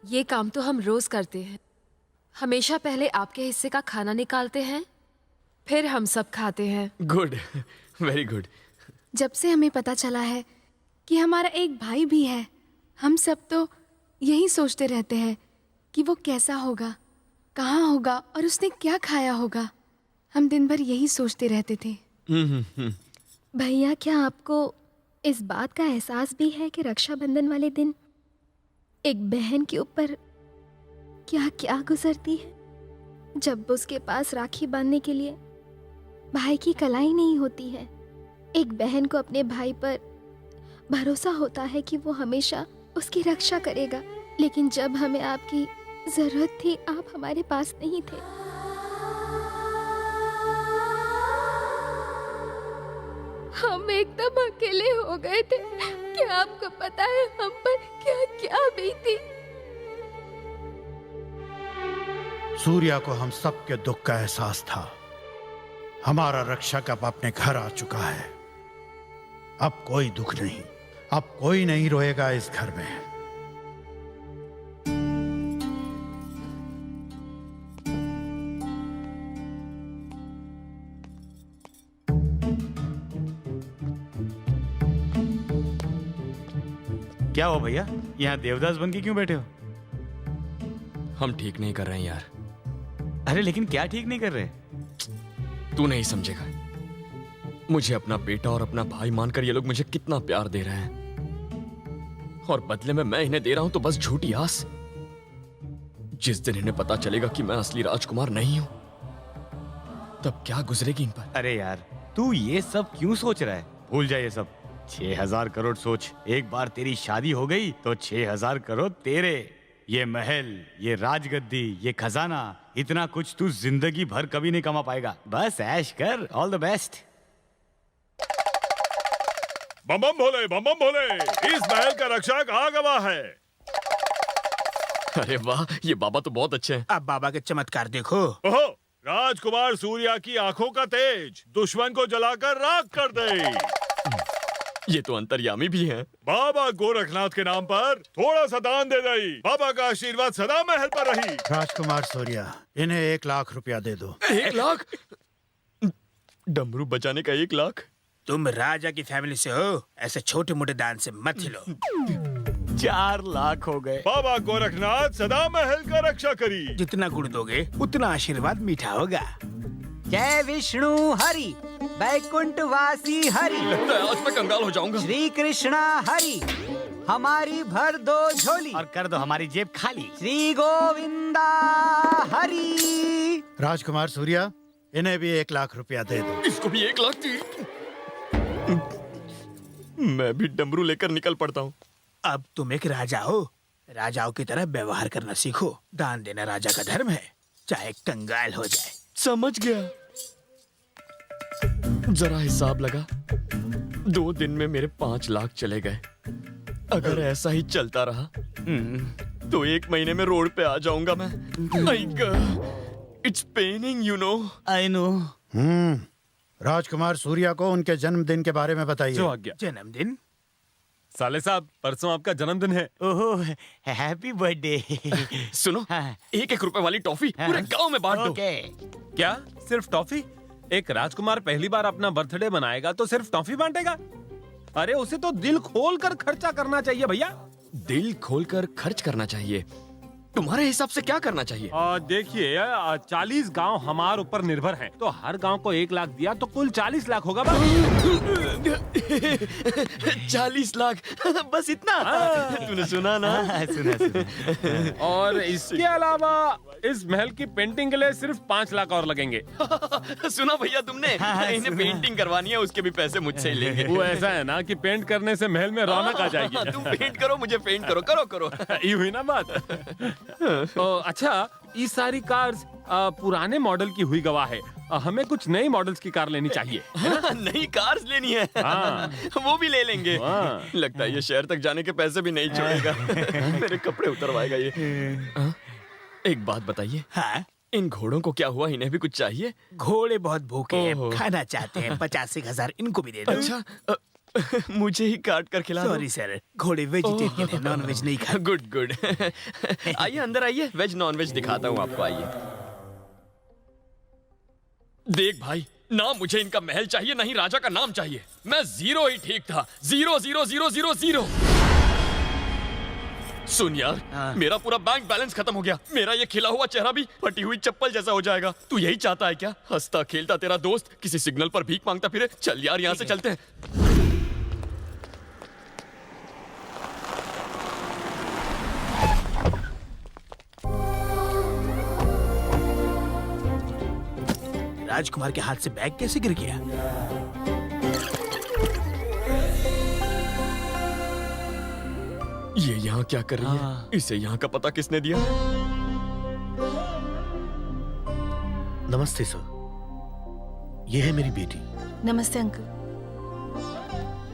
ये काम तो हम रोज करते हैं। हमेशा पहले आपके हिस्से का खाना निकालते हैं, फिर हम सब खाते हैं। Good, very good. जब से हमें पता चला है कि हमारा एक भाई भी है, हम सब तो यही सोचते रहते हैं कि वो कैसा होगा, कहाँ होगा और उसने क्या खाया होगा। हम दिन भर यही सोचते रहते थे। भैया, क्या आपको इस बात का एहसास भी है कि रक्षाबंधन वाले दिन एक बहन के ऊपर क्या क्या गुजरती है, जब उसके पास राखी बांधने के लिए भाई की कलाई नहीं होती है। एक बहन को अपने भाई पर भरोसा होता है कि वो हमेशा उसकी रक्षा करेगा, लेकिन जब हमें आपकी जरूरत थी आप हमारे पास नहीं थे। हम एकदम अकेले हो गए थे। क्या आपको पता है हम पर क्या क्या बीती? सूर्या को हम सबके दुख का एहसास था। हमारा रक्षक अब अपने घर आ चुका है। अब कोई दुख नहीं, अब कोई नहीं रोएगा इस घर में। क्या हो भैया, यहाँ देवदास बन के क्यों बैठे हो? हम ठीक नहीं कर रहे हैं यार। अरे लेकिन क्या ठीक नहीं कर रहे? तू नहीं समझेगा। मुझे अपना बेटा और अपना भाई मानकर ये लोग मुझे कितना प्यार दे रहे हैं, और बदले में मैं इन्हें दे रहा हूं तो बस झूठी आस। जिस दिन इन्हें पता चलेगा कि मैं असली राजकुमार नहीं हूं, तब क्या गुजरेगी इन पर। अरे यार, तू ये सब क्यों सोच रहा है? भूल जा ये सब। 6,000 करोड़ सोच, एक बार तेरी शादी हो गई तो 6,000 करोड़ तेरे। ये महल, ये राजगद्दी, ये खजाना, इतना कुछ तू जिंदगी भर कभी नहीं कमा पाएगा। बस ऐश कर। All the best. Bam Bam Bhole, Bam Bam Bhole. इस महल का रक्षक आ गवा है। अरे वाह, ये बाबा तो बहुत अच्छे हैं। अब बाबा के चमत्कार देखो। ओहो, राजकुमार सूर्या की आंखों का तेज दुश्मन को जलाकर राख कर दे। ये तो अंतर्यामी भी हैं। बाबा गोरखनाथ के नाम पर थोड़ा सा दान दे दई। बाबा का आशीर्वाद सदा महल पर रही। राजकुमार सूर्या, इन्हें 1 लाख रुपया दे दो। 1 लाख? डमरू बजाने का 1 लाख? तुम राजा की फैमिली से हो, ऐसे छोटे मोटे दान से मत हिलो। 4 लाख हो गए। बाबा गोरखनाथ सदा महल का रक्षा करी। जितना गुड़ दोगे उतना आशीर्वाद मीठा होगा। जय विष्णु हरि, बैकुंठ वासी हरि, आज मैं कंगाल हो जाऊंगा। श्री कृष्णा हरि, हमारी भर दो झोली और कर दो हमारी जेब खाली। श्री गोविंदा हरि। राजकुमार सूर्या, इन्हें भी 1 लाख रुपया दे दो। इसको भी 1 लाख दी। मैं भी डमरू लेकर निकल पड़ता हूँ। अब तुम एक राजा हो, राजाओं की तरह व्यवहार करना सीखो। दान देना राजा का धर्म है, चाहे कंगाल हो जाए। समझ गया। जरा हिसाब लगा, 2 दिन में मेरे 5 लाख चले गए। अगर ऐसा ही चलता रहा तो 1 महीने में रोड पे आ जाऊंगा मैं। It's paining, you know. I know. राजकुमार सूर्या को उनके जन्मदिन के बारे में बताइए। जो आज्ञा। जन्मदिन? साले साहब, परसों आपका जन्मदिन है। ओहो, हैप्पी बर्थडे। सुनो, 1-1 रुपए वाली टॉफी पूरे गांव में बांट दो। क्या सिर्फ टॉफी? एक राजकुमार पहली बार अपना बर्थडे मनाएगा तो सिर्फ टॉफी बांटेगा? अरे उसे तो दिल खोल कर खर्चा करना चाहिए भैया। दिल खोलकर खर्च करना चाहिए। तुम्हारे हिसाब से क्या करना चाहिए? देखिए, 40 गांव हमारे ऊपर निर्भर हैं, तो हर गांव को 1 लाख दिया तो कुल 40 लाख होगा। 40 लाख? बस इतना? तूने सुना ना? सुना। और इसके अलावा इस महल की पेंटिंग के लिए सिर्फ 5 लाख और लगेंगे। सुना भैया तुमने? इन्हें पेंटिंग करवानी है, उसके भी पैसे मुझसे ही लेंगे। वो ऐसा है ना कि पेंट करने से महल में रौनक आ जाएगी। तुम पेंट करो, मुझे पेंट करो। करो। ये हुई ना बात। अच्छा, ये सारी कार्स पुराने मॉडल की हुई गवाह है। हमें कुछ नई मॉडल्स की कार लेनी चाहिए। नई कार्स लेनी है? वो भी ले लेंगे। लगता है ये शहर तक जाने के पैसे भी नहीं छोड़ेगा। मेरे कपड़े उतरवाएगा ये। एक बात बताइए, इन घोड़ों को क्या हुआ? इन्हें भी कुछ चाहिए? घोड़े बहुत भूखे हैं, खाना चाहते हैं। 85,000 इनको भी दे दो। अच्छा, मुझे ही काट कर खिला दो। सॉरी सर, घोड़े वेजिटेरियन है, नॉन वेज नहीं खाते। Good good. आइए अंदर आइए, वेज नॉन वेज दिखाता हूँ आपको, आइए। देख भाई, ना मुझे इनका महल चाहिए, ना ही राजा का नाम चाहिए। मैं जीरो ही ठीक था। 0 0 0 0 0। सुन यार, मेरा पूरा बैंक बैलेंस खत्म हो गया। मेरा ये खिला हुआ चेहरा भी फटी हुई चप्पल जैसा हो जाएगा। तू यही चाहता है क्या? हंसता खेलता तेरा दोस्त किसी सिग्नल पर भीख मांगता फिरे। चल यार, यहाँ से चलते हैं। राजकुमार के हाथ से बैग कैसे गिर गया? ये यहाँ क्या कर रही है? इसे यहाँ का पता किसने दिया? नमस्ते सर, ये है मेरी बेटी। नमस्ते अंकल।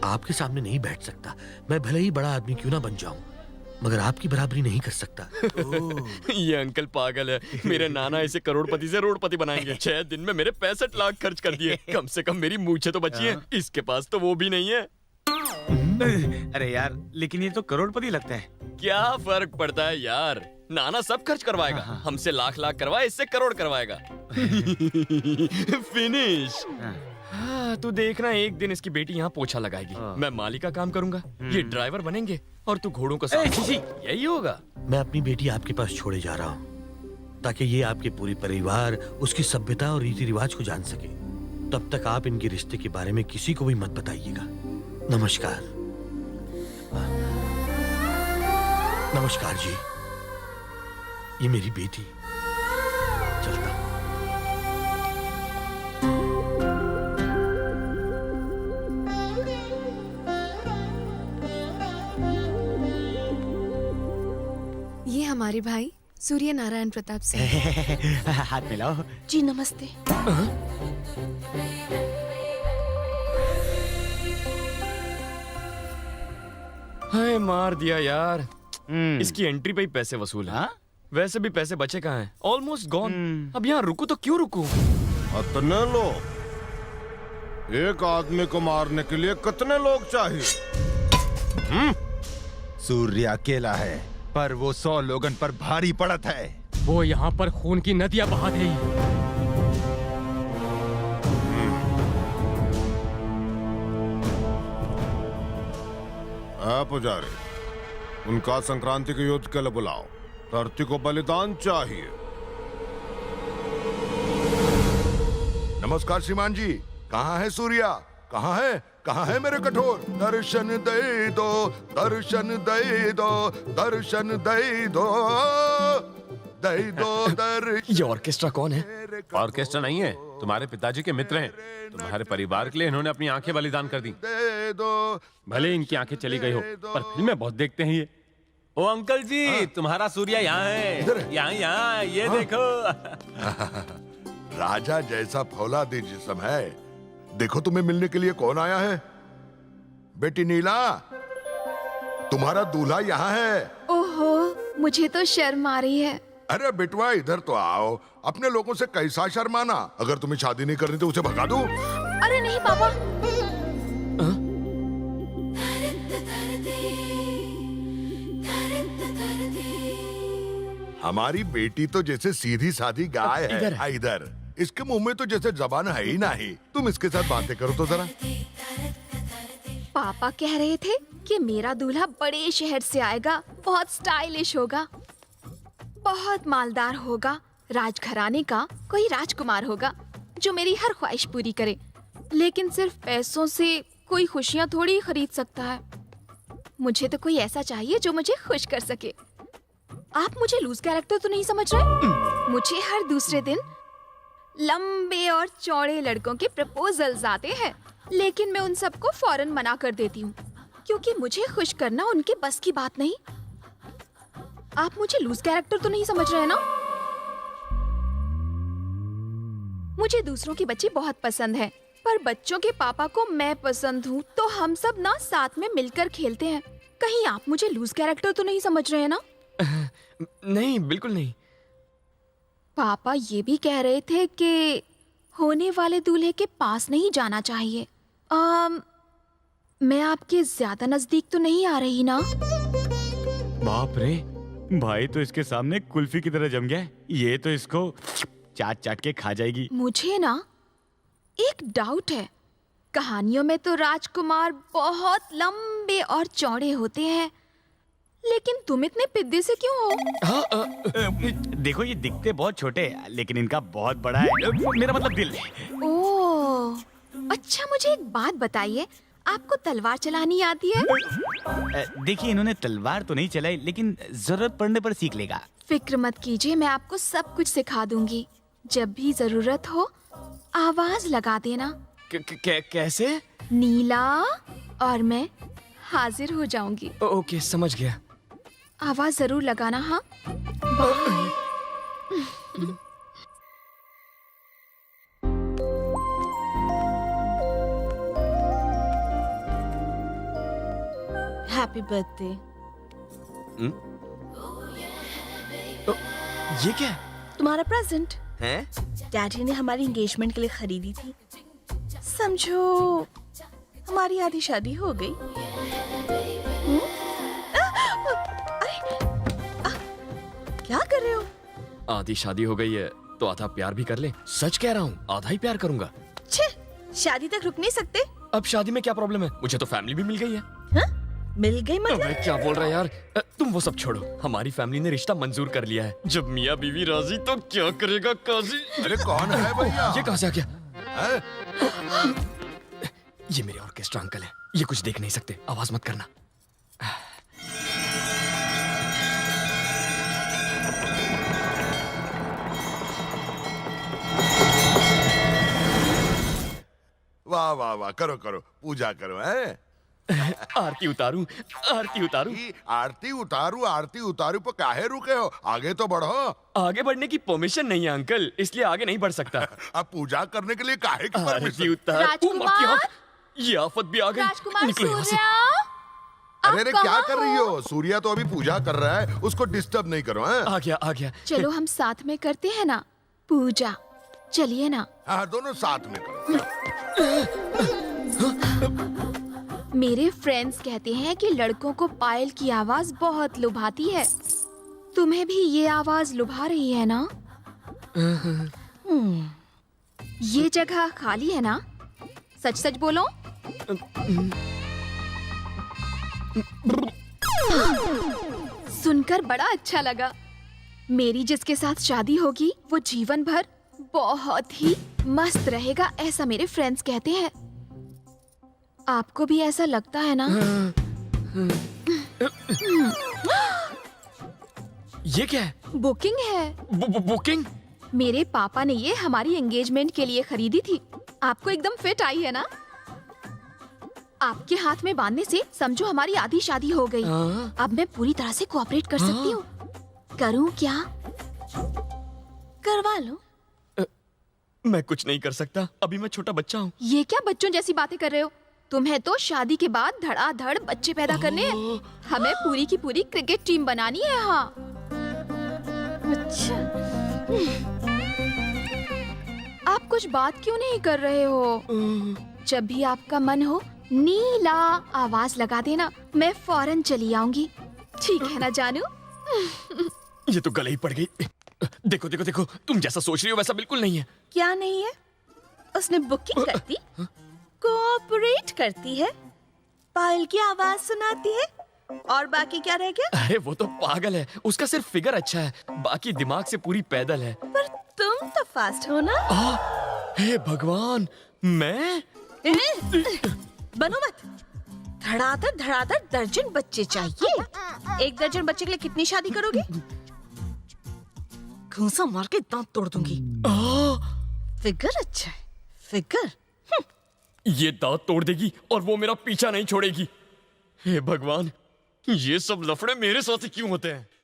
आपके सामने नहीं बैठ सकता। मैं भले ही बड़ा आदमी क्यों ना बन जाऊं, मगर आपकी बराबरी नहीं कर सकता। ये अंकल पागल है। मेरे नाना इसे करोड़पति से रोडपति बनाएंगे। 6 दिन में मेरे 65 लाख खर्च कर दिए। कम से कम मेरी मूछें तो बची हैं। इसके पास तो वो भी नहीं है। अरे यार, लेकिन ये तो करोड़पति लगता है। क्या फर्क पड़ता है यार, नाना सब खर्च करवाएगा। हमसे लाख लाख करवाए, इससे करोड़ करवाएगा। फिनिश। हाँ, तू देखना, एक दिन इसकी बेटी यहाँ पोछा लगाएगी। मैं माली का काम करूंगा, ये ड्राइवर बनेंगे और तू घोड़ों का साथ। यही होगा। मैं अपनी बेटी आपके पास छोड़े जा रहा हूँ, ताकि ये आपके पूरे परिवार उसकी सभ्यता और रीति रिवाज को जान सके। तब तक आप इनके रिश्ते के बारे में किसी को भी मत बताइएगा। नमस्कार। नमस्कार जी, ये मेरी बेटी। चलता हूँ। ये हमारे भाई सूर्य नारायण प्रताप सिंह। हाथ मिलाओ। जी नमस्ते। हाय, मार दिया यार। इसकी एंट्री पे ही पैसे वसूल है। वैसे भी पैसे बचे कहाँ हैं? Almost gone. अब यहाँ रुकू तो क्यों रुकू? इतने लोग, एक आदमी को मारने के लिए कितने लोग चाहिए? सूर्य अकेला है, पर वो 100 लोगन पर भारी पड़त है। वो यहाँ पर खून की नदियां बहा गई। पुजारी, उनका संक्रांति के युद्ध के लिए बुलाओ। धरती को बलिदान चाहिए। नमस्कार श्रीमान जी, कहाँ है सूर्या? कहाँ है? कहाँ है मेरे कठोर? दर्शन दे दो, दर्शन दे दो, दर्शन दे दो, दे दो दर्शन। ये ऑर्केस्ट्रा कौन है? ऑर्केस्ट्रा नहीं है, तुम्हारे पिताजी के मित्र हैं। तुम्हारे परिवार के लिए इन्होंने अपनी आंखें बलिदान कर दी। दे दो। भले इनकी आंखें चली गई हो, पर फिल्में बहुत देखते हैं ये। ओ अंकल जी, तुम्हारा सूर्या यहाँ है। यहाँ यहाँ, ये देखो। राजा जैसा फौलादी जिस्म है। देखो, तुम्हें मिलने के लिए कौन आया है? बेटी नीला, तुम्हारा दूल्हा यहाँ है। ओहो, मुझे तो शर्म आ रही है। अरे बेटवा, इधर तो आओ। अपने लोगों से कैसा शर्माना? अगर तुम्हें शादी नहीं करनी तो उसे भगा दो। अरे नहीं पापा। हमारी बेटी तो जैसे सीधी सादी गाय है। इधर इसके मुंह में तो जैसे जबान है ही नहीं। तुम इसके साथ बातें करो तो जरा। पापा कह रहे थे कि मेरा दूल्हा बड़े शहर से आएगा, बहुत स्टाइलिश होगा, बहुत मालदार होगा, राजघराने का कोई राजकुमार होगा जो मेरी हर ख्वाहिश पूरी करे। लेकिन सिर्फ पैसों से कोई खुशियां थोड़ी खरीद सकता है। मुझे तो कोई ऐसा चाहिए जो मुझे खुश कर सके। आप मुझे लूज कैरेक्टर तो नहीं समझ रहे? मुझे हर दूसरे दिन लंबे और चौड़े लड़कों के प्रपोजल्स आते हैं, लेकिन मैं उन सबको फौरन मना कर देती हूँ, क्योंकि मुझे खुश करना उनके बस की बात नहीं। आप मुझे लूज कैरेक्टर तो नहीं समझ रहे हैं ना? मुझे दूसरों की बच्ची बहुत पसंद है, पर बच्चों के पापा को मैं पसंद हूँ, तो हम सब ना साथ में मिलकर खेलते हैं। कहीं आप मुझे लूज कैरेक्टर तो नहीं समझ रहे हैं ना? नहीं, बिल्कुल नहीं। पापा ये भी कह रहे थे कि होने वाले दूल्हे के पास नहीं जाना चाहिए। मैं आपके ज्यादा नजदीक तो नहीं आ रही ना? बाप रे, भाई तो इसके सामने कुल्फी की तरह जम गया है। ये तो इसको चाट चाट के खा जाएगी। मुझे ना एक डाउट है। कहानियों में तो राजकुमार बहुत लंबे और चौड़े होते हैं, लेकिन तुम इतने पिद्दे से क्यों हो? देखो, ये दिखते बहुत छोटे हैं, लेकिन इनका बहुत बड़ा है। मेरा मतलब दिल है। ओह, अच्छा मुझे एक बात बताइए, आपको तलवार चलानी आती है? देखिए, इन्होंने तलवार तो नहीं चलाई, लेकिन जरूरत पड़ने पर सीख लेगा। फिक्र मत कीजिए, मैं आपको सब कुछ सिखा दूंगी। जब भी जरूरत हो आवाज लगा देना। कैसे? नीला, और मैं हाजिर हो जाऊंगी। ओके, समझ गया। आवाज जरूर लगाना। हाँ, बाय। Happy birthday. ये क्या है? तुम्हारा प्रेजेंट हैं? डैडी ने हमारी एंगेजमेंट के लिए खरीदी थी। समझो हमारी आधी शादी हो गई। क्या कर रहे हो? आधी शादी हो गई है तो आधा प्यार भी कर ले। सच कह रहा हूँ, आधा ही प्यार करूंगा। छे, शादी तक रुक नहीं सकते? अब शादी में क्या प्रॉब्लम है? मुझे तो फैमिली भी मिल गई है। हाँ? मिल गई मतलब? अबे क्या बोल रहा है यार? तुम वो सब छोड़ो, हमारी फैमिली ने रिश्ता मंजूर कर लिया है। जब मियाँ बीवी राजी तो क्या करेगा काजी? अरे कौन है भैया? ये कहाँ से आ गया? है? ये मेरे ऑर्केस्ट्रा अंकल है। ये कुछ देख नहीं सकते, आवाज मत करना। वाह वाह वाह, करो करो, पूजा करो। हैं? आरती उतारूं, आरती उतारूं। आरती उतारू, आरती उतारू पर काहे रुके हो? आगे तो बढ़ो। आगे बढ़ने की परमिशन नहीं है अंकल, इसलिए आगे नहीं बढ़ सकता। अब पूजा करने के लिए काहे की आरती परमिशन? उतार। राजकुमार! ये आफत भी आ गई। राजकुमार निकलो यहाँ से। सूर्या, अरे क्या कर रही हो? सूर्या तो अभी पूजा कर रहा है, उसको डिस्टर्ब नहीं करो। हैं? आ गया, आ गया। चलो हम साथ में करते हैं ना पूजा। चलिए ना। हाँ, दोनों साथ में करो। मेरे फ्रेंड्स कहते हैं कि लड़कों को पायल की आवाज बहुत लुभाती है। तुम्हें भी ये आवाज लुभा रही है ना? ये जगह खाली है ना? सच सच बोलो। सुनकर बड़ा अच्छा लगा। मेरी जिसके साथ शादी होगी वो जीवन भर बहुत ही मस्त रहेगा, ऐसा मेरे फ्रेंड्स कहते हैं। आपको भी ऐसा लगता है ना? ये क्या है? बुकिंग है। बुकिंग? मेरे पापा ने ये हमारी एंगेजमेंट के लिए खरीदी थी। आपको एकदम फिट आई है ना? आपके हाथ में बांधने से समझो हमारी आधी शादी हो गई। अब मैं पूरी तरह से कोऑपरेट कर सकती हूँ। करूँ क्या? करवा लो। मैं कुछ नहीं कर सकता, अभी मैं छोटा बच्चा हूँ। ये क्या बच्चों जैसी बातें कर रहे हो? तुम्हें तो शादी के बाद धड़ाधड़ बच्चे पैदा करने हैं। हमें पूरी की पूरी क्रिकेट टीम बनानी है। हाँ, अच्छा। आप कुछ बात क्यों नहीं कर रहे हो? जब भी आपका मन हो नीला आवाज लगा देना, मैं फौरन चली आऊंगी। ठीक है ना जानू? ये तो गले ही पड़ गई। देखो देखो देखो, तुम जैसा सोच रही हो वैसा बिल्कुल नहीं है। क्या नहीं है? उसने बुकिंग करती, कोऑपरेट करती है, पायल की आवाज सुनाती है, और बाकी क्या रह गया? अरे वो तो पागल है, उसका सिर्फ फिगर अच्छा है, बाकी दिमाग से पूरी पैदल है। पर तुम तो फास्ट हो ना? हे भगवान, मैं? बनो मत। धड़ाधड़ धड़ाधड़ दर्जन बच्चे चाहिए। एक दर्जन बच्चे के लिए कितनी शादी करोगे? घूंसा मार के दांत तोड़ दूंगी। फिगर अच्छा है, फिगर। ये दांत तोड़ देगी और वो मेरा पीछा नहीं छोड़ेगी। हे भगवान, ये सब लफड़े मेरे साथ ही क्यों होते हैं?